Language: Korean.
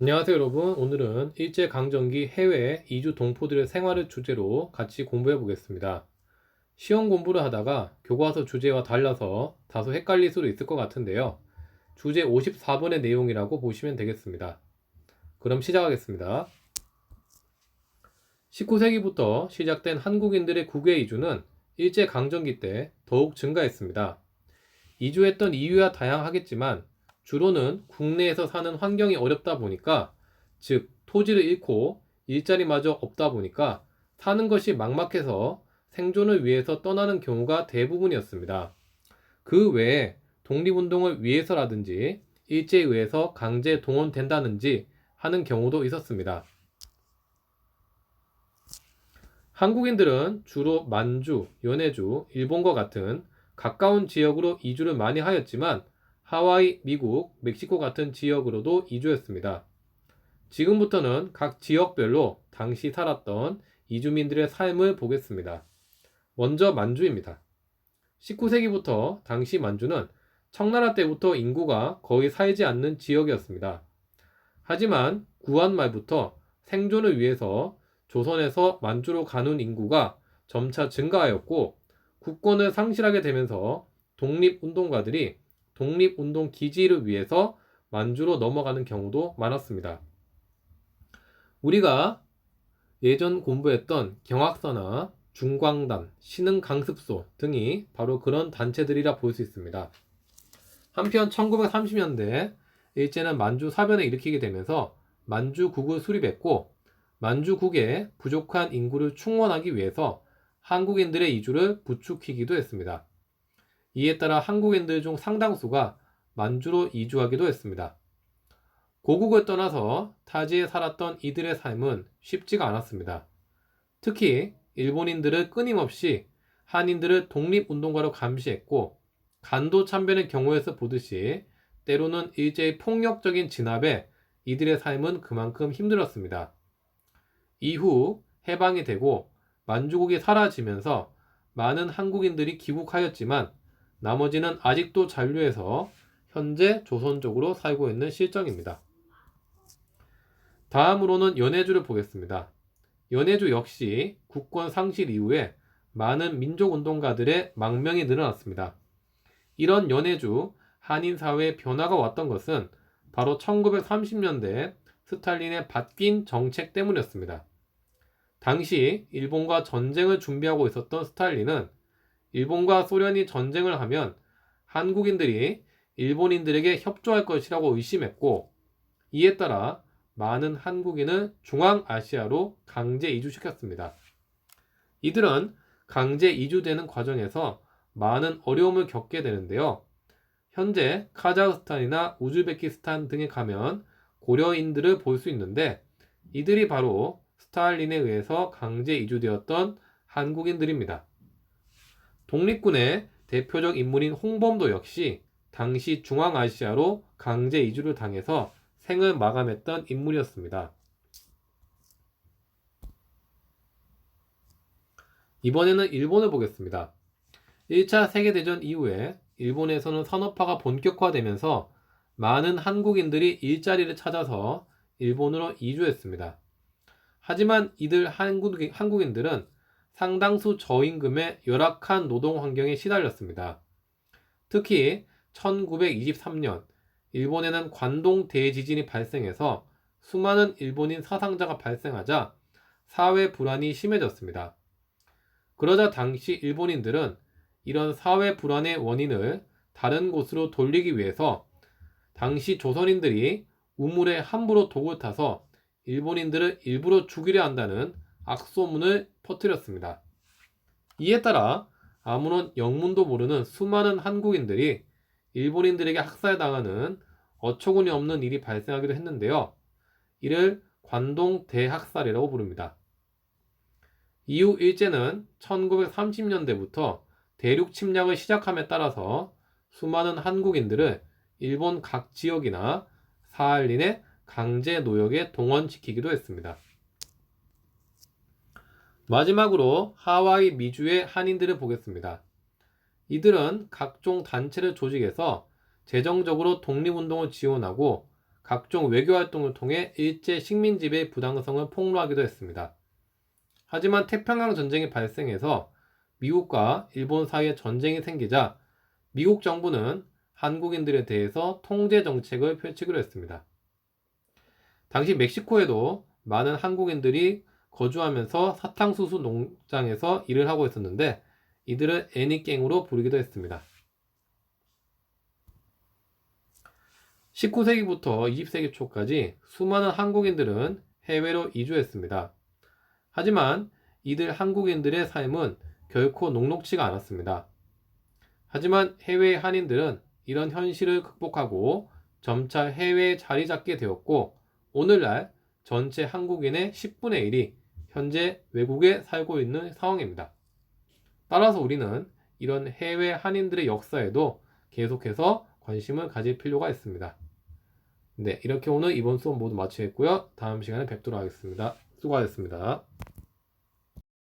안녕하세요 여러분. 오늘은 일제강점기 해외 이주 동포들의 생활을 주제로 같이 공부해 보겠습니다. 시험 공부를 하다가 교과서 주제와 달라서 다소 헷갈릴 수도 있을 것 같은데요. 주제 54번의 내용이라고 보시면 되겠습니다. 그럼 시작하겠습니다. 19세기부터 시작된 한국인들의 국외 이주는 일제강점기 때 더욱 증가했습니다. 이주했던 이유야 다양하겠지만 주로는 국내에서 사는 환경이 어렵다 보니까, 즉 토지를 잃고 일자리마저 없다 보니까 사는 것이 막막해서 생존을 위해서 떠나는 경우가 대부분이었습니다. 그 외에 독립운동을 위해서라든지 일제에 의해서 강제 동원된다든지 하는 경우도 있었습니다. 한국인들은 주로 만주, 연해주, 일본과 같은 가까운 지역으로 이주를 많이 하였지만 하와이, 미국, 멕시코 같은 지역으로도 이주했습니다. 지금부터는 각 지역별로 당시 살았던 이주민들의 삶을 보겠습니다. 먼저 만주입니다. 19세기부터 당시 만주는 청나라 때부터 인구가 거의 살지 않는 지역이었습니다. 하지만 구한 말부터 생존을 위해서 조선에서 만주로 가는 인구가 점차 증가하였고, 국권을 상실하게 되면서 독립운동가들이 독립운동 기지를 위해서 만주로 넘어가는 경우도 많았습니다. 우리가 예전 공부했던 경학서나 중광단, 신흥강습소 등이 바로 그런 단체들이라 볼 수 있습니다. 한편 1930년대 일제는 만주 사변을 일으키게 되면서 만주국을 수립했고, 만주국의 부족한 인구를 충원하기 위해서 한국인들의 이주를 부추기기도 했습니다. 이에 따라 한국인들 중 상당수가 만주로 이주하기도 했습니다. 고국을 떠나서 타지에 살았던 이들의 삶은 쉽지가 않았습니다. 특히 일본인들을 끊임없이 한인들을 독립운동가로 감시했고, 간도 참변의 경우에서 보듯이 때로는 일제의 폭력적인 진압에 이들의 삶은 그만큼 힘들었습니다. 이후 해방이 되고 만주국이 사라지면서 많은 한국인들이 귀국하였지만 나머지는 아직도 잔류해서 현재 조선족으로 살고 있는 실정입니다. 다음으로는 연해주를 보겠습니다. 연해주 역시 국권 상실 이후에 많은 민족운동가들의 망명이 늘어났습니다. 이런 연해주 한인 사회의 변화가 왔던 것은 바로 1930년대 스탈린의 바뀐 정책 때문이었습니다. 당시 일본과 전쟁을 준비하고 있었던 스탈린은 일본과 소련이 전쟁을 하면 한국인들이 일본인들에게 협조할 것이라고 의심했고, 이에 따라 많은 한국인을 중앙아시아로 강제 이주시켰습니다. 이들은 강제 이주되는 과정에서 많은 어려움을 겪게 되는데요. 현재 카자흐스탄이나 우즈베키스탄 등에 가면 고려인들을 볼 수 있는데, 이들이 바로 스탈린에 의해서 강제 이주되었던 한국인들입니다. 독립군의 대표적 인물인 홍범도 역시 당시 중앙아시아로 강제 이주를 당해서 생을 마감했던 인물이었습니다. 이번에는 일본을 보겠습니다. 1차 세계대전 이후에 일본에서는 산업화가 본격화되면서 많은 한국인들이 일자리를 찾아서 일본으로 이주했습니다. 하지만 이들 한국인들은 상당수 저임금의 열악한 노동 환경에 시달렸습니다. 특히 1923년 일본에는 관동 대지진이 발생해서 수많은 일본인 사상자가 발생하자 사회 불안이 심해졌습니다. 그러자 당시 일본인들은 이런 사회 불안의 원인을 다른 곳으로 돌리기 위해서 당시 조선인들이 우물에 함부로 독을 타서 일본인들을 일부러 죽이려 한다는 악소문을 퍼뜨렸습니다. 이에 따라 아무런 영문도 모르는 수많은 한국인들이 일본인들에게 학살당하는 어처구니 없는 일이 발생하기도 했는데요. 이를 관동 대학살이라고 부릅니다. 이후 일제는 1930년대부터 대륙 침략을 시작함에 따라서 수많은 한국인들을 일본 각 지역이나 사할린의 강제 노역에 동원시키기도 했습니다. 마지막으로 하와이 미주의 한인들을 보겠습니다. 이들은 각종 단체를 조직해서 재정적으로 독립운동을 지원하고 각종 외교 활동을 통해 일제 식민지배의 부당성을 폭로하기도 했습니다. 하지만 태평양 전쟁이 발생해서 미국과 일본 사이에 전쟁이 생기자 미국 정부는 한국인들에 대해서 통제 정책을 펼치기로 했습니다. 당시 멕시코에도 많은 한국인들이 거주하면서 사탕수수 농장에서 일을 하고 있었는데 이들을 애니깽으로 부르기도 했습니다. 19세기부터 20세기 초까지 수많은 한국인들은 해외로 이주했습니다. 하지만 이들 한국인들의 삶은 결코 녹록지가 않았습니다. 하지만 해외 한인들은 이런 현실을 극복하고 점차 해외에 자리 잡게 되었고 오늘날 전체 한국인의 10분의 1이 현재 외국에 살고 있는 상황입니다. 따라서 우리는 이런 해외 한인들의 역사에도 계속해서 관심을 가질 필요가 있습니다. 네, 이렇게 오늘 이번 수업 모두 마치겠고요. 다음 시간에 뵙도록 하겠습니다. 수고하셨습니다.